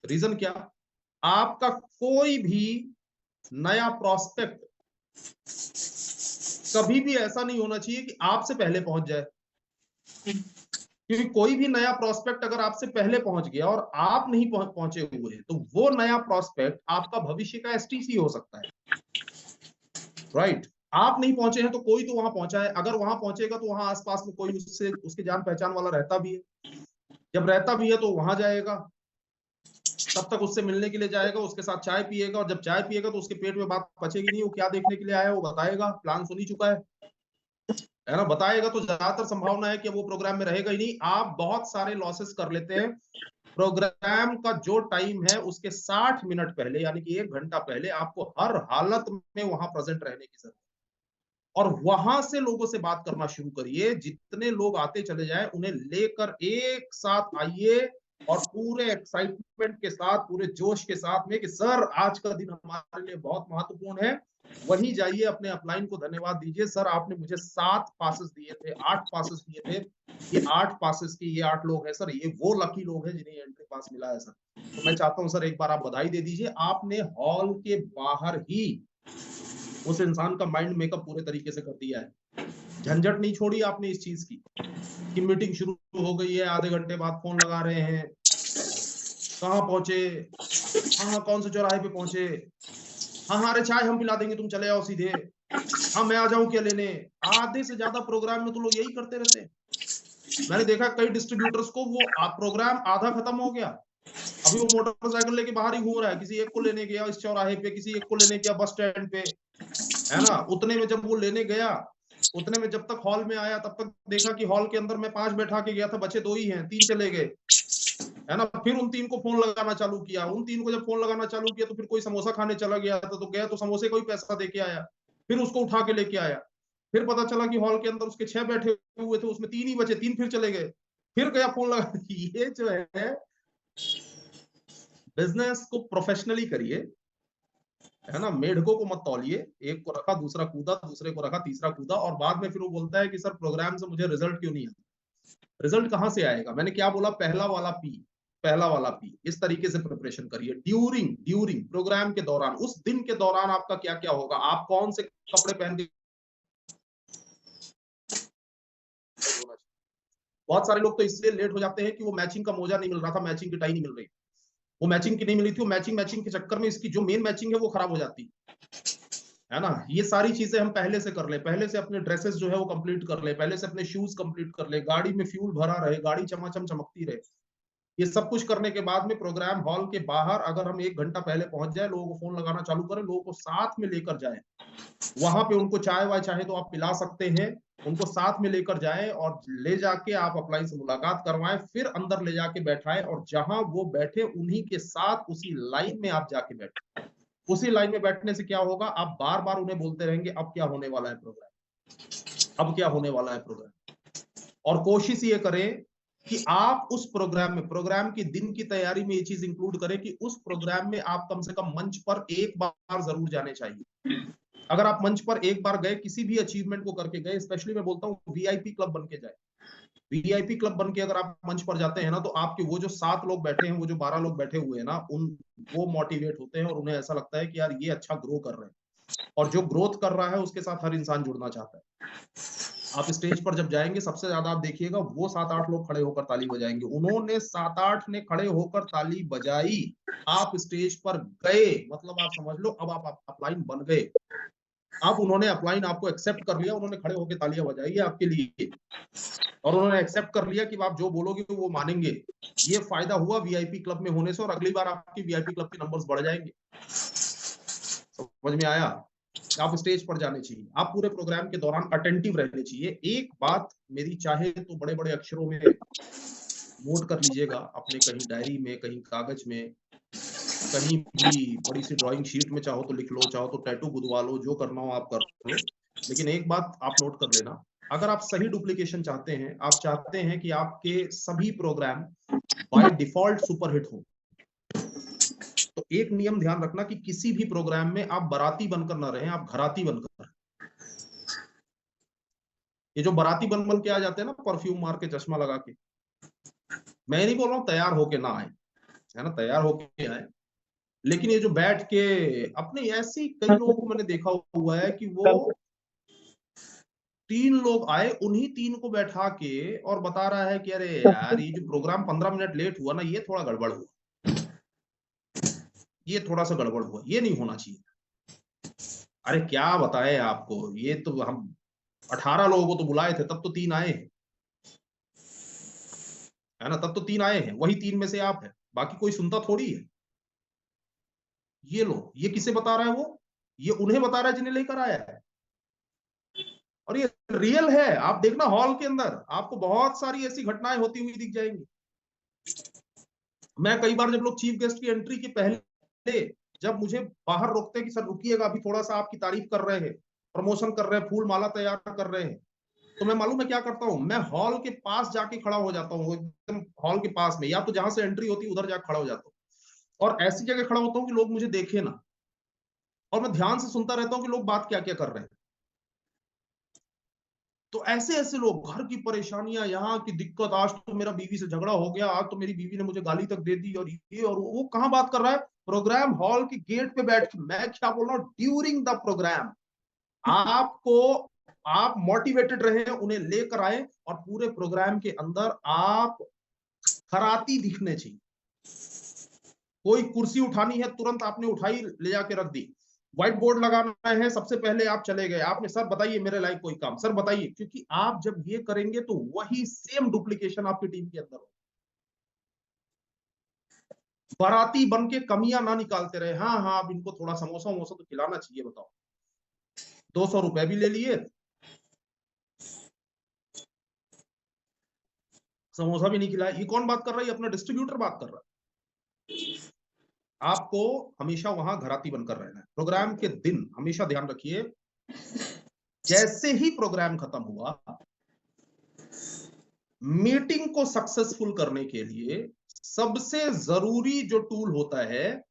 रीजन क्या, आपका कोई भी नया प्रोस्पेक्ट कभी भी ऐसा नहीं होना चाहिए कि आपसे पहले पहुंच जाए। क्योंकि कोई भी नया प्रोस्पेक्ट अगर आपसे पहले पहुंच गया और आप नहीं पहुंचे हुए हैं, तो वो नया प्रोस्पेक्ट आपका भविष्य का एसटीसी हो सकता है, राइट। आप नहीं पहुंचे हैं तो कोई तो वहां पहुंचा है, अगर वहां पहुंचेगा तो वहां आसपास में कोई उससे उसके जान पहचान वाला रहता भी है, जब रहता भी है तो वहां जाएगा, तब तक उससे मिलने के लिए जाएगा, उसके साथ चाय पिएगा, और जब चाय पिएगा तो उसके पेट में बात पचेगी नहीं, वो क्या देखने के लिए आया है वो बताएगा, प्लान सुन ही चुका है ना, बताएगा, तो ज्यादातर संभावना है कि वो प्रोग्राम में रहेगा ही नहीं। आप बहुत सारे लॉसेस कर लेते हैं। प्रोग्राम का जो टाइम है उसके 60 मिनट पहले यानी कि 1 घंटा पहले आपको हर हालत में वहां प्रेजेंट रहने की जरूरत, और वहां से लोगों से बात करना शुरू करिए। जितने लोग आते चले जाएं उन्हें लेकर एक साथ आइए, और पूरे एक्साइटमेंट के साथ, पूरे जोश के साथ में कि सर आज का दिन हमारे लिए बहुत महत्वपूर्ण है। वहीं जाइए, अपने अपलाइन को धन्यवाद दीजिए, सर आपने मुझे 7 पासेस दिए थे, 8 पासेस दिए थे, ये 8 पासेस की ये 8 लोग हैं सर, ये वो लकी लोग हैं जिन्हें एंट्री पास मिला है सर। तो मैं चाहता हूं सर एक बार आप बधाई दे दीजिए। आपने हॉल के बाहर ही उस इंसान का माइंड मेकअप पूरे तरीके से कर दिया है। झंझट नहीं छोड़ी आपने इस चीज की कि मीटिंग शुरू हो गई है, आधे घंटे बाद फोन लगा रहे हैं, कहाँ पहुंचे, हाँ कौन से चौराहे पे पहुंचे, हाँ हाँ अरे चाय हम पिला देंगे तुम चले आओ सीधे, हाँ मैं आ जाऊं क्या लेने। आधे से ज्यादा प्रोग्राम में तो लोग यही करते रहते हैं। मैंने देखा कई डिस्ट्रीब्यूटर्स को वो प्रोग्राम आधा खत्म हो गया, अभी वो मोटरसाइकिल लेके बाहर ही घूम रहा है, किसी एक को लेने गया इस चौराहे पे, किसी एक को लेने गया बस स्टैंड पे, है ना। उतने में जब वो लेने गया, उतने में जब तक हॉल में आया तब तक देखा कि हॉल के अंदर मैं 5 बैठा के गया था, बचे 2 ही हैं, 3 चले गए, है ना। फिर उन 3 को फोन लगाना चालू किया, उन 3 को जब फोन लगाना चालू किया तो फिर कोई समोसा खाने चला गया था, तो गया तो समोसे का ही पैसा दे के आया, फिर उसको उठा के लेके आया, फिर पता चला कि हॉल के अंदर उसके 6 बैठे हुए थे, उसमें 3 ही बचे, 3 फिर चले गए, फिर गया फोन लगा। ये जो है, बिजनेस को प्रोफेशनली करिए, है ना, मेढकों को मत तौलिए, एक को रखा दूसरा कूदा, दूसरे को रखा तीसरा कूदा, और बाद में फिर वो बोलता है कि सर प्रोग्राम से मुझे रिजल्ट क्यों नहीं आता। रिजल्ट कहां से आएगा, मैंने क्या बोला, पहला वाला पी, पहला वाला पी, इस तरीके से प्रिपरेशन करिए। ड्यूरिंग, ड्यूरिंग प्रोग्राम के दौरान, उस दिन के दौरान आपका क्या क्या होगा, आप कौन से कपड़े पहन के, बहुत सारे लोग तो इसलिए लेट हो जाते हैं कि वो मैचिंग का मोजा नहीं मिल रहा था, मैचिंग की टाई नहीं मिल रही, वो मैचिंग की नहीं मिली थी, वो मैचिंग मैचिंग के चक्कर में इसकी जो मेन मैचिंग है वो खराब हो जाती है ना। ये सारी चीजें हम पहले से कर ले, पहले से अपने ड्रेसेस जो है वो कंप्लीट कर ले, पहले से अपने शूज कंप्लीट कर ले, गाड़ी में फ्यूल भरा रहे, गाड़ी चमाचम चमकती रहे, ये सब कुछ करने के बाद में प्रोग्राम हॉल के बाहर अगर हम 1 घंटा पहले पहुंच जाए, लोगों को फोन लगाना चालू करें, लोगों को साथ में लेकर जाएं, वहां पे उनको चाय वाय चाहे तो आप पिला सकते हैं, उनको साथ में लेकर जाएं और ले जाके आप अपलाइन से मुलाकात करवाएं, फिर अंदर ले जाके बैठाएं और जहां वो बैठे उन्हीं के साथ उसी लाइन में आप जाके बैठे। उसी लाइन में बैठने से क्या होगा, आप बार बार उन्हें बोलते रहेंगे अब क्या होने वाला है प्रोग्राम, अब क्या होने वाला है प्रोग्राम। और कोशिश ये करें कि आप उस प्रोग्राम में, प्रोग्राम के दिन की तैयारी में ये चीज इंक्लूड करें कि उस प्रोग्राम में आप कम से कम मंच पर एक बार जरूर जाने चाहिए। अगर आप मंच पर एक बार गए, किसी भी अचीवमेंट को करके गए, स्पेशली मैं बोलता हूँ वीआईपी क्लब बन के जाए। वीआईपी क्लब बन के अगर आप मंच पर जाते हैं ना, तो आपके वो जो 7 लोग बैठे हैं, वो जो 12 लोग बैठे हुए हैं ना, वो मोटिवेट होते हैं और उन्हें ऐसा लगता है कि यार ये अच्छा ग्रो कर रहे हैं, और जो ग्रोथ कर रहा है उसके साथ हर इंसान जुड़ना चाहता है। आप स्टेज पर जब जाएंगे, सबसे ज्यादा आप देखिएगा वो 7-8 लोग खड़े होकर ताली बजाएंगे। उन्होंने 7-8 ने खड़े होकर ताली बजाई, आप स्टेज पर गए, मतलब आप समझ लो अब आप अपलाइन बन गए। अब उन्होंने अपलाइन आपको एक्सेप्ट कर लिया, उन्होंने खड़े होकर तालियां बजाई आपके लिए, और उन्होंने एक्सेप्ट कर लिया कि आप जो बोलोगे वो मानेंगे। ये फायदा हुआ वीआईपी क्लब में होने से, और अगली बार आपकी वीआईपी क्लब के नंबर्स बढ़ जाएंगे। समझ में आया? आप स्टेज पर जाने चाहिए, आप पूरे प्रोग्राम के दौरान अटेंटिव रहने चाहिए। एक बात मेरी चाहे तो बड़े बड़े अक्षरों में नोट कर लीजिएगा, अपने कहीं डायरी में, कहीं कागज में, कहीं भी बड़ी सी ड्राइंग शीट में चाहो तो लिख लो, चाहो तो टैटू गुदवा लो, जो करना हो आप कर लो। लेकिन एक बात आप नोट कर लेना, अगर आप सही डुप्लीकेशन चाहते हैं, आप चाहते हैं कि आपके सभी प्रोग्राम बाय डिफॉल्ट सुपरहिट हो, तो एक नियम ध्यान रखना कि किसी भी प्रोग्राम में आप बाराती बनकर ना रहें, आप घराती बनकर। ये जो बाराती बन के आ जाते हैं ना, परफ्यूम मार के, चश्मा लगा के, मैं नहीं बोल रहा हूं तैयार होके ना आए, है ना, तैयार होके आए, लेकिन ये जो बैठ के अपने, ऐसी कई लोगों को मैंने देखा हुआ है कि वो 3 लोग आए, उन्हीं 3 को बैठा के और बता रहा है कि अरे यार ये जो प्रोग्राम 15 मिनट लेट हुआ ना, ये थोड़ा गड़बड़ हुआ, ये थोड़ा सा गड़बड़ हुआ, ये नहीं होना चाहिए। अरे क्या बताएं आपको, ये तो हम 18 लोगों को तो बुलाए थे, तब तो 3 आए हैं, है ना, तब तो 3 आए हैं, वही 3 में से आप है, बाकी कोई सुनता थोड़ी है। ये लो, ये किसे बता रहा है वो, ये उन्हें बता रहा है जिन्हें लेकर आया है, और ये रियल है। आप देखना हॉल के अंदर आपको बहुत सारी ऐसी घटनाएं होती हुई दिख जाएंगी। मैं कई बार जब लोग चीफ गेस्ट की एंट्री के पहले जब मुझे बाहर रोकते हैं कि सर रुकिएगा, अभी थोड़ा सा आपकी तारीफ कर रहे हैं, प्रमोशन कर रहे हैं, फूल माला तैयार कर रहे हैं, तो मैं मालूम है क्या करता हूँ, मैं हॉल के पास जाके खड़ा हो जाता हूँ, एकदम हॉल के पास में, या तो जहां से एंट्री होती है उधर जाके खड़ा हो जाता हूँ, और ऐसी जगह खड़ा होता हूँ कि लोग मुझे देखे ना, और मैं ध्यान से सुनता रहता हूँ कि लोग बात क्या क्या कर रहे हैं। तो ऐसे ऐसे लोग, घर की परेशानियां, यहाँ की दिक्कत, आज तो मेरा बीवी से झगड़ा हो गया, आज तो मेरी बीवी ने मुझे गाली तक दे दी, और ये और वो कहाँ बात कर रहा है, प्रोग्राम हॉल के गेट पे बैठ के। मैं क्या बोल रहा हूँ, ड्यूरिंग द प्रोग्राम आपको, आप मोटिवेटेड रहे, उन्हें लेकर आए, और पूरे प्रोग्राम के अंदर आप खराती दिखने चाहिए। कोई कुर्सी उठानी है, तुरंत आपने उठाई, ले जाके रख दी। व्हाइट बोर्ड लगाना है, सबसे पहले आप चले गए, आपने सर बताइए मेरे लायक कोई काम, सर बताइए, क्योंकि आप जब ये करेंगे तो वही सेम डुप्लीकेशन आपकी टीम के अंदर हो। बाराती बन के कमियां ना निकालते रहे, हाँ हाँ अब इनको थोड़ा समोसा वमोसा तो खिलाना चाहिए, बताओ 200 रुपए भी ले लिए, समोसा भी नहीं खिलाया। ये कौन बात कर रहा है, अपना डिस्ट्रीब्यूटर बात कर रहा है। आपको हमेशा वहां घराती बनकर रहना है। प्रोग्राम के दिन हमेशा ध्यान रखिए, जैसे ही प्रोग्राम खत्म हुआ, मीटिंग को सक्सेसफुल करने के लिए सबसे जरूरी जो टूल होता है,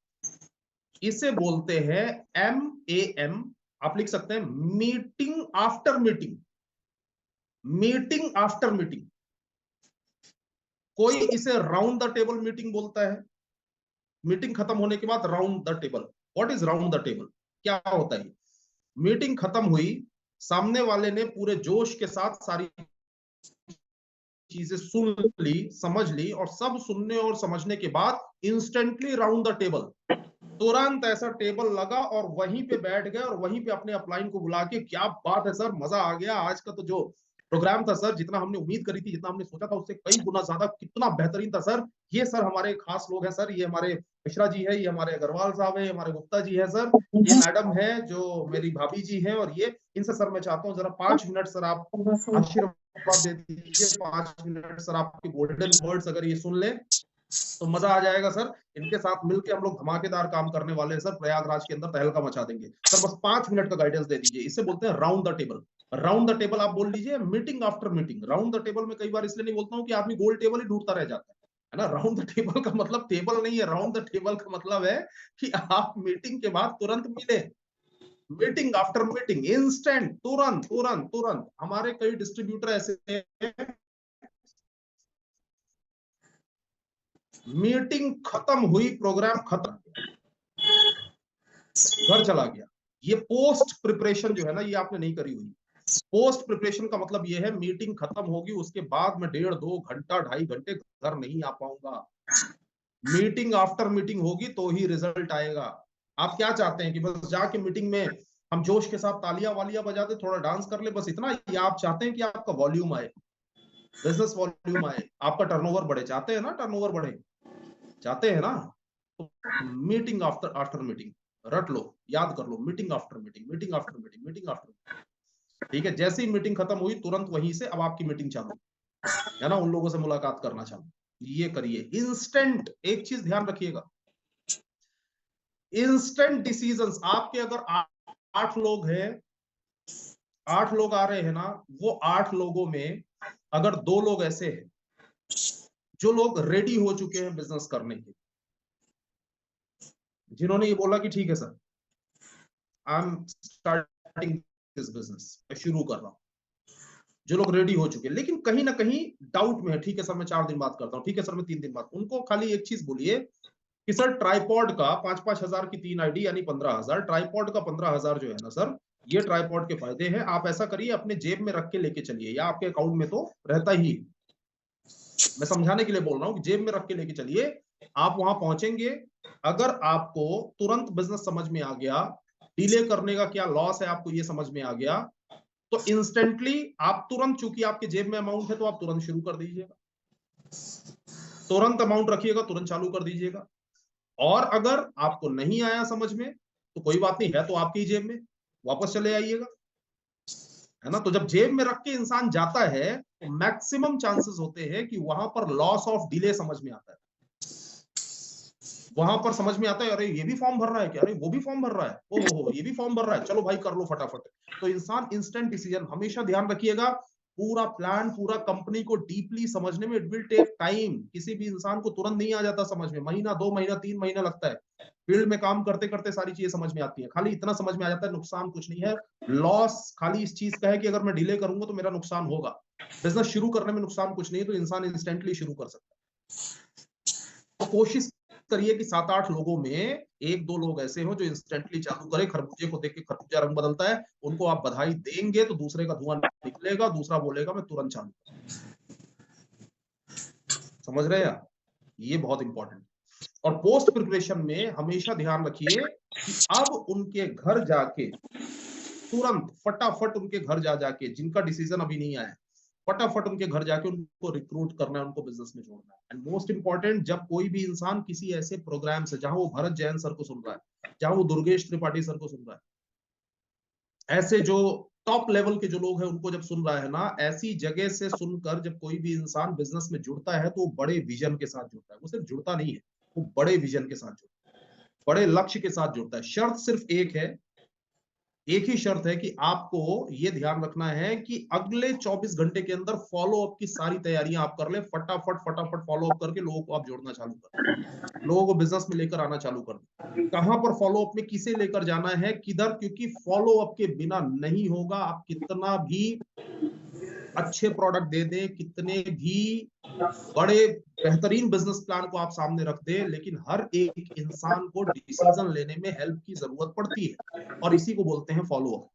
इसे बोलते हैं MAM। आप लिख सकते हैं meeting after meeting, meeting after meeting. कोई इसे राउंड द टेबल मीटिंग बोलता है, मीटिंग खत्म होने के बाद round the table. What is round the table, क्या होता है? मीटिंग खत्म हुई, सामने वाले ने पूरे जोश के साथ सारी चीजें सुन ली, समझ ली, और सब सुनने और समझने के बाद इंस्टेंटली राउंड द टेबल, तुरंत ऐसा टेबल लगा और वहीं पे बैठ गए, और वहीं पे अपने अपलाइन को बुला के, क्या बात है सर, मजा आ गया, आज का तो जो प्रोग्राम था सर, जितना हमने उम्मीद करी थी, जितना हमने सोचा था उससे कई गुना ज्यादा, कितना बेहतरीन था सर। ये सर हमारे खास लोग हैं सर, ये हमारे मिश्रा जी है, ये हमारे अग्रवाल साहब है, ये हमारे गुप्ता जी है सर, ये मैडम है जो मेरी भाभी जी हैं, और ये इनसे सर मैं चाहता हूँ जरा 5 मिनट सर आप आशीर्वाद दे दीजिए, 5 मिनट सर आपके गोल्डन वर्ड्स अगर ये सुन ले तो मजा आ जाएगा सर। इनके साथ मिलकर हम लोग धमाकेदार काम करने वाले हैं सर, प्रयागराज के अंदर तहलका मचा देंगे सर। बस 5 मिनट का गाइडेंस दे दीजिए, इसे बोलते हैं round the table. Round the table आप बोल लीजिए, meeting after meeting. Round the table में कई बार इसलिए नहीं बोलता हूँ कि आदमी गोल टेबल ही ढूंढता रह जाता है ना। राउंड द टेबल का मतलब टेबल नहीं है, राउंड द टेबल का मतलब है कि आप मीटिंग के बाद तुरंत मिले। मीटिंग आफ्टर मीटिंग, इंस्टेंट, तुरंत तुरंत तुरंत। हमारे कई डिस्ट्रीब्यूटर ऐसे हैं, मीटिंग खत्म हुई, प्रोग्राम खत्म, घर चला गया। ये पोस्ट प्रिपरेशन जो है ना, ये आपने नहीं करी हुई। पोस्ट प्रिपरेशन का मतलब ये है, मीटिंग खत्म होगी उसके बाद मैं 1.5-2 घंटा 2.5 घंटे घर नहीं आ पाऊंगा। मीटिंग आफ्टर मीटिंग होगी तो ही रिजल्ट आएगा। आप क्या चाहते हैं कि बस जाके मीटिंग में हम जोश के साथ तालियां वालियां बजा दे, थोड़ा डांस कर ले, बस इतना? या आप चाहते हैं कि आपका वॉल्यूम आए, बिजनेस वॉल्यूम आए, आपका टर्नओवर बढ़े? चाहते हैं ना टर्नओवर बढ़े? चाहते हैं ना? तो मीटिंग आफ्टर आफ्टर मीटिंग, रट लो, याद कर लो, meeting after meeting, meeting after meeting, meeting after. ठीक है, जैसे ही मीटिंग खत्म हुई तुरंत वहीं से अब आपकी मीटिंग चालू है ना, उन लोगों से मुलाकात करना चालू। ये करिए इंस्टेंट। एक चीज ध्यान रखिएगा, इंस्टेंट डिसीजंस। आपके अगर 8 लोग हैं, 8 लोग आ रहे हैं ना, वो 8 लोगों में अगर 2 लोग ऐसे हैं जो लोग रेडी हो चुके हैं बिजनेस करने के, जिन्होंने ये बोला कि ठीक है sir, I am starting this business, मैं शुरू कर रहा हूं, जो लोग रेडी हो चुके हैं लेकिन कहीं ना कहीं डाउट में है, ठीक है सर मैं 4 दिन बाद करता हूँ, ठीक है सर मैं 3 दिन बाद, उनको खाली एक चीज बोलिए कि सर ट्राइपॉड का 5-5 हजार की 3 आईडी यानी 15,000, ट्राइपॉड का 15,000 जो है ना सर, ये ट्राइपॉड के फायदे हैं। आप ऐसा करिए, अपने जेब में रख के लेके चलिए, या आपके अकाउंट में तो रहता ही, मैं समझाने के लिए बोल रहा हूँ कि जेब में रख के लेके चलिए। आप वहां पहुंचेंगे, अगर आपको तुरंत बिजनेस समझ में आ गया, डिले करने का क्या लॉस है आपको ये समझ में आ गया, तो इंस्टेंटली आप तुरंत, चूंकि आपके जेब में अमाउंट है तो आप तुरंत शुरू कर दीजिएगा, तुरंत अमाउंट रखिएगा, तुरंत चालू कर दीजिएगा। और अगर आपको नहीं आया समझ में तो कोई बात नहीं है, तो आपकी जेब में वापस चले आइएगा, है ना। तो जब जेब में रख के इंसान जाता है तो मैक्सिमम चांसेस होते हैं कि वहां पर लॉस ऑफ डिले समझ में आता है। वहां पर समझ में आता है, अरे ये भी फॉर्म भर रहा है क्या, अरे वो भी फॉर्म भर रहा है, ओहो ये भी फॉर्म भर रहा है, चलो भाई कर लो फटाफट। तो इंसान इंस्टेंट डिसीजन, हमेशा ध्यान रखिएगा, पूरा प्लान, पूरा कंपनी को डीपली समझने में इट विल टेक टाइम। किसी भी इंसान को तुरंत नहीं आ जाता समझ में, महीना 2 महीना 3 महीना लगता है। फील्ड में काम करते करते सारी चीजें समझ में आती है, खाली इतना समझ में आ जाता है नुकसान कुछ नहीं है, लॉस खाली इस चीज का है कि अगर मैं डिले करूंगा तो मेरा नुकसान होगा। बिजनेस शुरू करने में नुकसान कुछ नहीं है, तो इंसान इंस्टेंटली शुरू कर सकता है। तो कोशिश करिए कि 7-8 लोगों में 1-2 लोग ऐसे हो जो इंस्टेंटली चालू करे। खरबूजे को देख के खरबूजा रंग बदलता है, उनको आप बधाई देंगे तो दूसरे का धुआं निकलेगा, दूसरा बोलेगा मैं तुरंत चालू। समझ रहे हैं? ये बहुत इंपॉर्टेंट। और पोस्ट प्रिपरेशन में हमेशा ध्यान रखिए कि अब उनके घर जाके तुरंत फटाफट उनके घर जा जाके, जिनका डिसीजन अभी नहीं आया, फटाफट उनके घर जाके उनको रिक्रूट करना है, उनको बिजनेस में जोड़ना है। एंड मोस्ट इंपॉर्टेंट, जब कोई भी इंसान किसी ऐसे प्रोग्राम से, जहां वो भरत जैन सर को सुन रहा है, जहां वो दुर्गेश त्रिपाठी सर को सुन रहा है, ऐसे जो टॉप लेवल के जो लोग हैं उनको जब सुन रहा है ना, ऐसी जगह से सुनकर जब कोई भी इंसान बिजनेस में जुड़ता है तो वो बड़े विजन के साथ जुड़ता है। वो सिर्फ जुड़ता नहीं है, वो बड़े विजन के साथ जुड़ता है, बड़े लक्ष्य के साथ जुड़ता है। शर्त सिर्फ एक है, एक ही शर्त है कि आपको ये ध्यान रखना है कि अगले 24 घंटे के अंदर फॉलो अप की सारी तैयारियां आप कर ले, फटाफट फटाफट फॉलो अप करके लोगों को आप जोड़ना चालू कर, लोगों को बिजनेस में लेकर आना चालू कर। कहां पर फॉलो अप में किसे लेकर जाना है, किधर, क्योंकि फॉलो अप के बिना नहीं होगा। आप कितना भी अच्छे प्रोडक्ट दे दें, कितने भी बड़े बेहतरीन बिजनेस प्लान को आप सामने रख दे, लेकिन हर एक इंसान को डिसीजन लेने में हेल्प की जरूरत पड़ती है, और इसी को बोलते हैं फॉलो अप।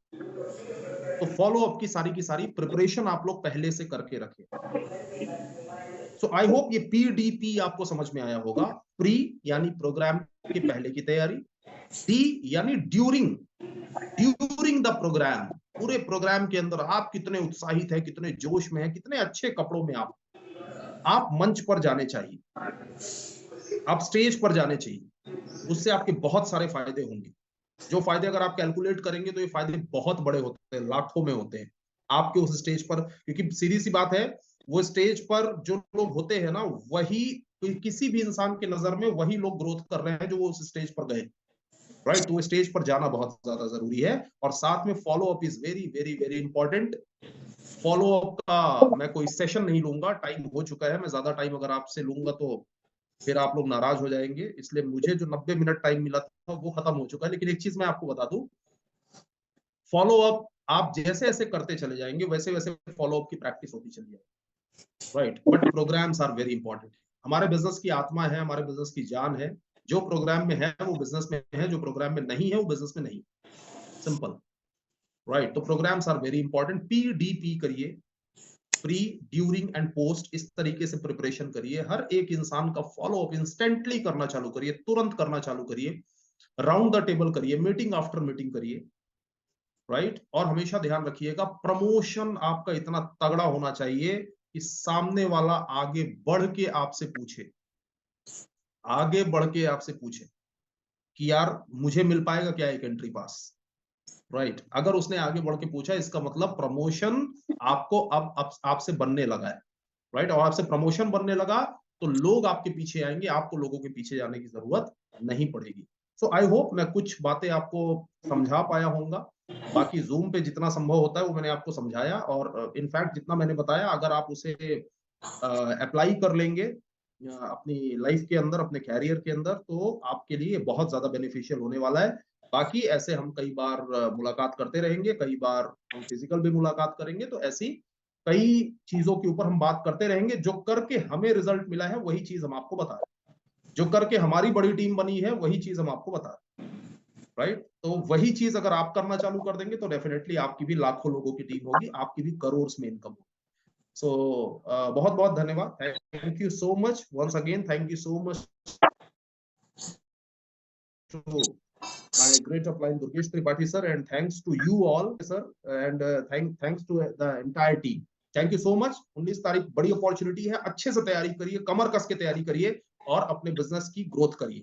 तो फॉलो अप की सारी प्रिपरेशन आप लोग पहले से करके रखें। सो आई होप ये PDP आपको समझ में आया होगा। प्री यानी प्रोग्राम के पहले की तैयारी, डी यानी ड्यूरिंग द प्रोग्राम, पूरे प्रोग्राम के अंदर आप कितने उत्साहित हैं, कितने जोश में हैं, कितने अच्छे कपड़ों में आप मंच पर जाने चाहिए, आप स्टेज पर जाने चाहिए। उससे आपके बहुत सारे फायदे होंगे। जो फायदे अगर आप कैलकुलेट करेंगे तो ये फायदे बहुत बड़े होते हैं, लाखों में होते हैं आपके उस स्टेज पर। क्योंकि सीधी सी बात है, वो स्टेज पर जो लोग होते हैं ना, वही किसी भी इंसान के नजर में वही लोग ग्रोथ कर रहे हैं जो वो उस स्टेज पर गए। राइट, तो वो स्टेज पर जाना बहुत ज्यादा जरूरी है। और साथ में follow up is very very very important. Follow up का मैं कोई सेशन नहीं लूंगा, टाइम हो चुका है। मैं ज्यादा टाइम अगर आपसे लूंगा तो फिर आप लोग नाराज हो जाएंगे, इसलिए मुझे जो 90 मिनट टाइम मिला था वो खत्म हो चुका है। लेकिन एक चीज मैं आपको बता दूं, फॉलो अप आप जैसे जैसे करते चले जाएंगे वैसे वैसे फॉलो अप की प्रैक्टिस होती चली जाएगी। Right, but programmes are very important. हमारे बिजनेस की आत्मा है, हमारे बिजनेस की जान है। जो प्रोग्राम में है वो बिजनेस में है, जो प्रोग्राम में नहीं है वो बिजनेस में नहीं। सिंपल। राइट, तो programmes are very important. PDP करिए, प्री, ड्यूरिंग एंड पोस्ट, इस तरीके से प्रिपरेशन करिए। हर एक इंसान का फॉलो अप इंस्टेंटली करना चालू करिए, तुरंत करना चालू करिए। राउंड द टेबल करिए, मीटिंग आफ्टर मीटिंग करिए। राइट, और हमेशा ध्यान रखिएगा, प्रमोशन आपका इतना तगड़ा होना चाहिए कि सामने वाला आगे बढ़ के आपसे पूछे, आगे बढ़ के आपसे पूछे कि यार मुझे मिल पाएगा क्या एक एंट्री पास। राइट, अगर उसने आगे बढ़ के पूछा, इसका मतलब प्रमोशन आपको अब आपसे बनने लगा है। राइट, और आपसे प्रमोशन बनने लगा तो लोग आपके पीछे आएंगे, आपको लोगों के पीछे जाने की जरूरत नहीं पड़ेगी। सो आई होप मैं कुछ बातें आपको समझा पाया होऊंगा। बाकी जूम पे जितना संभव होता है वो मैंने आपको समझाया, और इनफैक्ट जितना मैंने बताया अगर आप उसे अप्लाई कर लेंगे अपनी लाइफ के अंदर, अपने कैरियर के अंदर, तो आपके लिए बहुत ज्यादा बेनिफिशियल होने वाला है। बाकी ऐसे हम कई बार मुलाकात करते रहेंगे, कई बार हम फिजिकल भी मुलाकात करेंगे, तो ऐसी कई चीजों के ऊपर हम बात करते रहेंगे। जो करके हमें रिजल्ट मिला है वही चीज हम आपको बता रहे हैं, जो करके हमारी बड़ी टीम बनी है वही चीज हम आपको बता रहे हैं। राइट, तो वही चीज अगर आप करना चालू कर देंगे तो डेफिनेटली आपकी भी लाखों लोगों की टीम होगी, आपकी भी करोड़ में इनकम होगी। सो बहुत बहुत धन्यवाद। Thank you so much once again, thank you so much to my great upline Durgesh Tripathi sir, and thanks to you all sir, and thanks to the entire team. Thank you so much. 19 तारीख बड़ी opportunity है, अच्छे से तैयारी करिए, कमर कस के तैयारी करिए और अपने बिजनेस की ग्रोथ करिए।